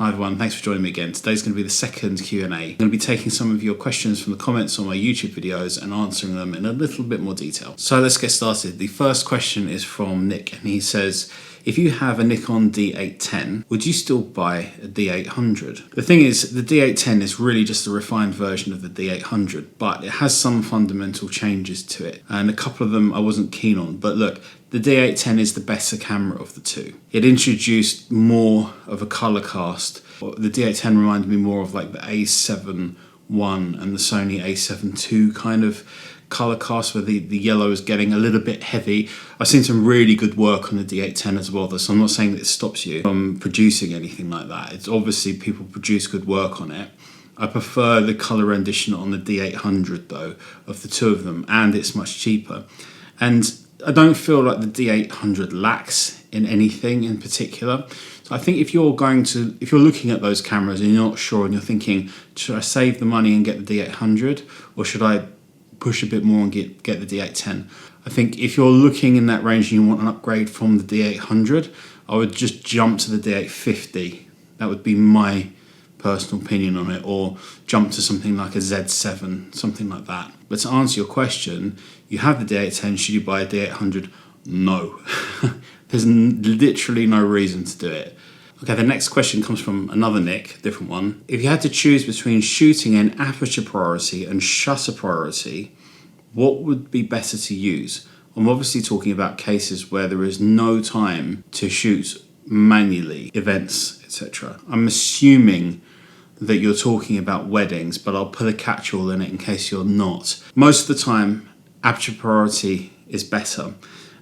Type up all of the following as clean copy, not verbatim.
Hi everyone, thanks for joining me again. Today's going to be the second Q&A. I'm going to be taking some of your questions from the comments on my YouTube videos and answering them in a little bit more detail. So let's get started. The first question is from Nick, and he says, if you have a Nikon D810, would you still buy a D800? The thing is, the D810 is really just a refined version of the D800, but it has some fundamental changes to it, and a couple of them I wasn't keen on. But look, the D810 is the better camera of the two. It introduced more of a color cast. The D810 reminded me more of like the A71 and the Sony A72 kind of color cast, where the yellow is getting a little bit heavy. I've seen some really good work on the D810 as well, though, so I'm not saying that it stops you from producing anything like that. It's obviously people produce good work on it. I prefer the color rendition on the D800 though, of the two of them, and it's much cheaper. And I don't feel like the D800 lacks in anything in particular. So I think if you're looking at those cameras and you're not sure and you're thinking, should I save the money and get the D800, or should I push a bit more and get the D810? I think if you're looking in that range and you want an upgrade from the D800, I would just jump to the D850. That would be my personal opinion on it, or jump to something like a Z7, something like that. But to answer your question, you have the D810, should you buy a D800? No. There's literally no reason to do it. Okay, the next question comes from another Nick, different one. If you had to choose between shooting in Aperture Priority and Shutter Priority, what would be better to use? I'm obviously talking about cases where there is no time to shoot manually, events, etc. I'm assuming that you're talking about weddings, but I'll put a catch-all in it in case you're not. Most of the time, Aperture Priority is better.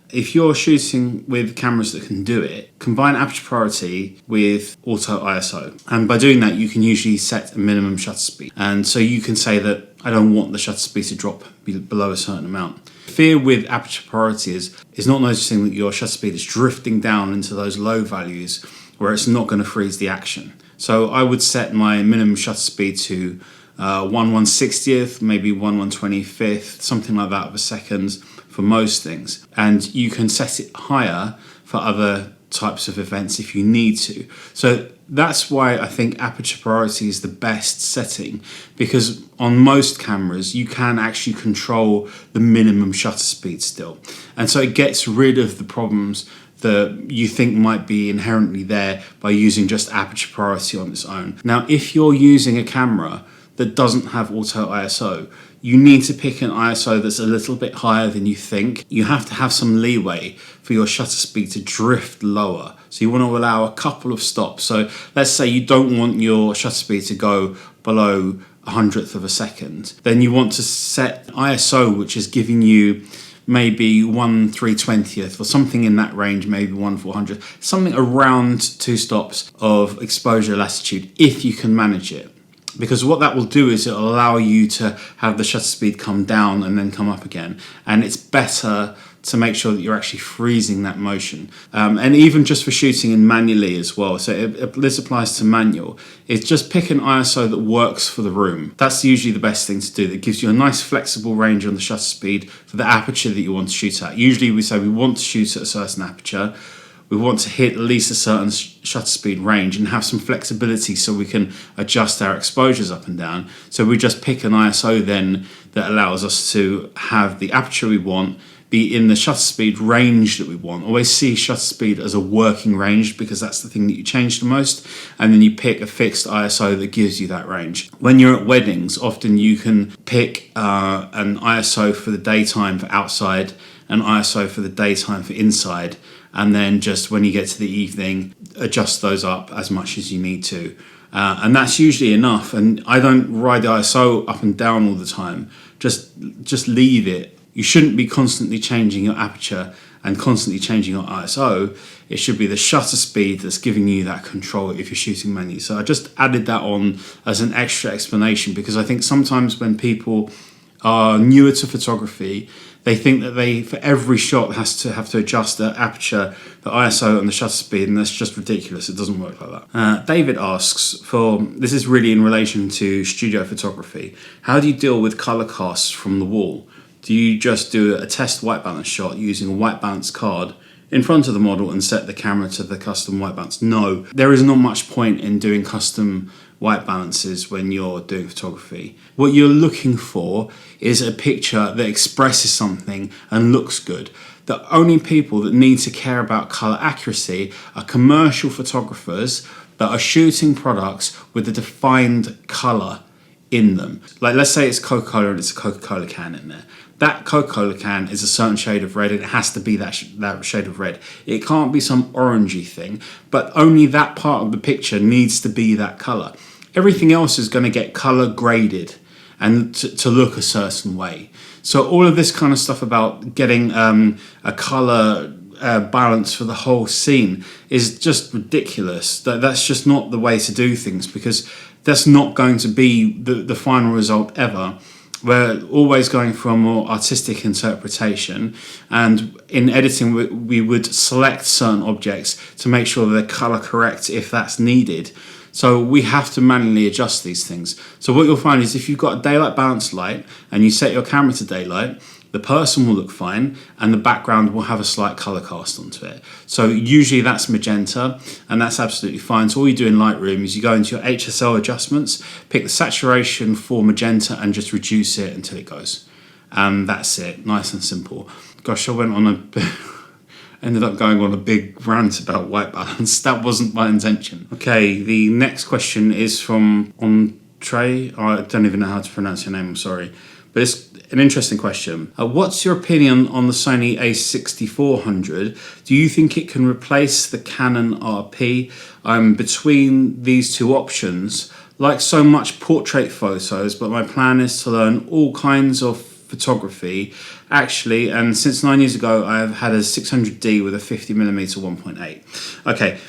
If you're shooting with cameras that can do it, combine Aperture Priority with Auto ISO. And by doing that, you can usually set a minimum shutter speed. And so you can say that I don't want the shutter speed to drop below a certain amount. Fear with Aperture Priority is not noticing that your shutter speed is drifting down into those low values where it's not going to freeze the action. So I would set my minimum shutter speed to 1/160th, maybe 1/125th, something like that of a second for most things. And you can set it higher for other types of events if you need to. So that's why I think Aperture Priority is the best setting, because on most cameras you can actually control the minimum shutter speed still. And so it gets rid of the problems that you think might be inherently there by using just Aperture Priority on its own. Now, if you're using a camera that doesn't have Auto ISO, you need to pick an ISO that's a little bit higher than you think. You have to have some leeway for your shutter speed to drift lower. So you want to allow a couple of stops. So let's say you don't want your shutter speed to go below 100th of a second. Then you want to set ISO which is giving you maybe 1/320th or something in that range, maybe 1/400th, something around 2 stops of exposure latitude if you can manage it. Because what that will do is it'll allow you to have the shutter speed come down and then come up again. And it's better to make sure that you're actually freezing that motion. And even just for shooting in manually as well. So this applies to manual. It's just pick an ISO that works for the room. That's usually the best thing to do. That gives you a nice flexible range on the shutter speed for the aperture that you want to shoot at. Usually we say we want to shoot at a certain aperture. We want to hit at least a certain shutter speed range and have some flexibility so we can adjust our exposures up and down. So we just pick an ISO then that allows us to have the aperture we want, be in the shutter speed range that we want. Always see shutter speed as a working range, because that's the thing that you change the most, and then you pick a fixed ISO that gives you that range. When you're at weddings, often you can pick an ISO for the daytime for outside, an ISO for the daytime for inside, and then just when you get to the evening, adjust those up as much as you need to. And that's usually enough. And I don't ride the ISO up and down all the time. Just leave it. You shouldn't be constantly changing your aperture and constantly changing your ISO. It should be the shutter speed that's giving you that control if you're shooting manually. So I just added that on as an extra explanation, because I think sometimes when people are newer to photography, they think that they, for every shot, have to adjust the aperture, the ISO and the shutter speed, and that's just ridiculous. It doesn't work like that. David asks, this is really in relation to studio photography, how do you deal with color casts from the wall? Do you just do a test white balance shot using a white balance card in front of the model and set the camera to the custom white balance. No, there is not much point in doing custom white balances when you're doing photography. What you're looking for is a picture that expresses something and looks good. The only people that need to care about color accuracy are commercial photographers that are shooting products with a defined color in them. Like, let's say it's Coca-Cola and it's a Coca-Cola can in there. That Coca-Cola can is a certain shade of red and it has to be that shade of red. It can't be some orangey thing, but only that part of the picture needs to be that color. Everything else is going to get color graded and to look a certain way. So all of this kind of stuff about getting a color balance for the whole scene is just ridiculous. That's just not the way to do things, because that's not going to be the final result ever. We're always going for a more artistic interpretation, and in editing we would select certain objects to make sure they're color correct if that's needed. So we have to manually adjust these things. So what you'll find is if you've got a daylight balanced light and you set your camera to daylight, the person will look fine and the background will have a slight color cast onto it. So usually that's magenta, and that's absolutely fine. So all you do in Lightroom is you go into your HSL adjustments, pick the saturation for magenta and just reduce it until it goes. And that's it, nice and simple. Gosh, I went on ended up going on a big rant about white balance. That wasn't my intention. Okay, the next question is from Entree. I don't even know how to pronounce your name, I'm sorry. But it's an interesting question. What's your opinion on the Sony A6400? Do you think it can replace the Canon RP? I'm between these two options. Like so much portrait photos, but my plan is to learn all kinds of photography actually, and since 9 years ago I've had a 600D with a 50mm 1.8. Okay,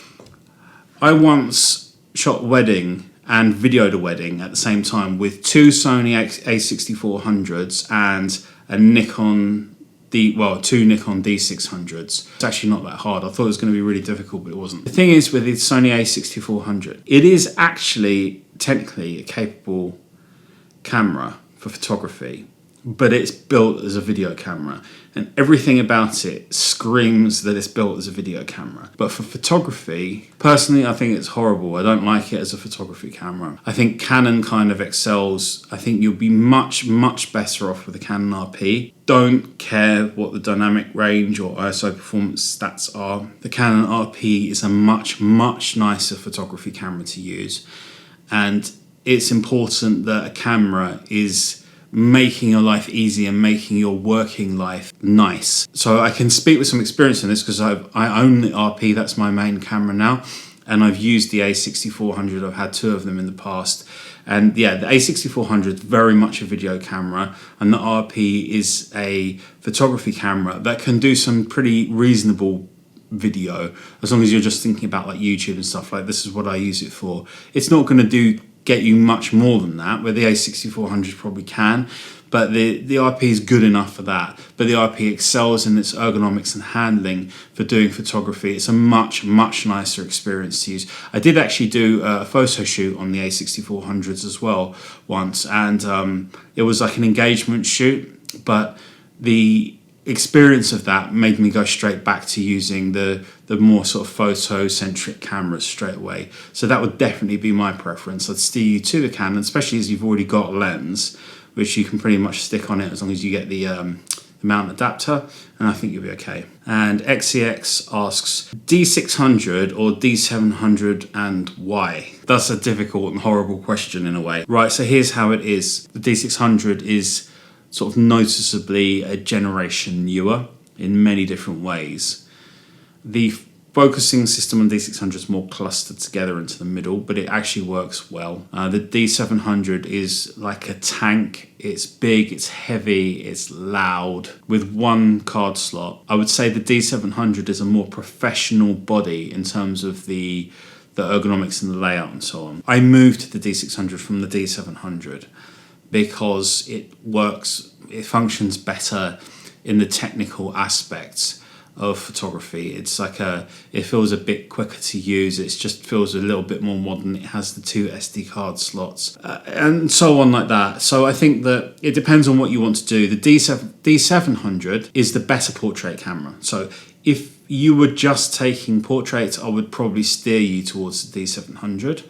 I once shot a wedding and videoed a wedding at the same time with two Sony A6400s and a Nikon two Nikon D600s. It's actually not that hard. I thought it was going to be really difficult, but it wasn't. The thing is with the Sony A6400, it is actually technically a capable camera for photography, but it's built as a video camera, and everything about it screams that it's built as a video camera. But for photography, personally, I think it's horrible. I don't like it as a photography camera. I think Canon kind of excels. I think you'll be much, much better off with the Canon RP. Don't care what the dynamic range or ISO performance stats are. The Canon RP is a much, much nicer photography camera to use, and it's important that a camera is making your life easy and making your working life nice. So I can speak with some experience in this because I own the RP, that's my main camera now, and I've used the A6400, I've had two of them in the past. And yeah, the A6400 is very much a video camera, and the RP is a photography camera that can do some pretty reasonable video, as long as you're just thinking about like YouTube and stuff. Like, this is what I use it for. It's not going to get you much more than that, where the A6400 probably can, but the RP is good enough for that. But the RP excels in its ergonomics and handling for doing photography. It's a much, much nicer experience to use. I did actually do a photo shoot on the A6400s as well once, and it was like an engagement shoot, but the experience of that made me go straight back to using the more sort of photo-centric cameras straight away. So that would definitely be my preference. I'd steer you to the Canon, especially as you've already got a lens, which you can pretty much stick on it as long as you get the mount adapter, and I think you'll be okay. And XEX asks, D600 or D700 and why? That's a difficult and horrible question in a way. Right, so here's how it is. The D600 is sort of noticeably a generation newer in many different ways. The focusing system on D600 is more clustered together into the middle, but it actually works well. The D700 is like a tank. It's big, it's heavy, it's loud, with one card slot. I would say the D700 is a more professional body in terms of the ergonomics and the layout and so on. I moved to the D600 from the D700 because it functions better in the technical aspects. of photography. It's like it feels a bit quicker to use. It just feels a little bit more modern. It has the 2 SD card slots and so on like that. So I think that it depends on what you want to do. The D700 is the better portrait camera. So if you were just taking portraits, I would probably steer you towards the D700.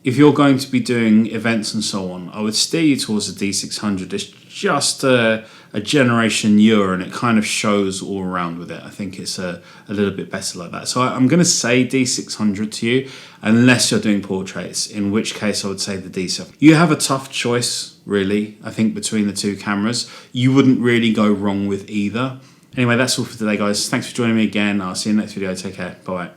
If you're going to be doing events and so on, I would steer you towards the D600. It's just a generation newer, and it kind of shows all around with it. I think it's a little bit better like that. So I'm going to say D600 to you, unless you're doing portraits, in which case I would say the D7. You have a tough choice, really, I think, between the two cameras. You wouldn't really go wrong with either. Anyway, that's all for today, guys. Thanks for joining me again. I'll see you in the next video. Take care. Bye.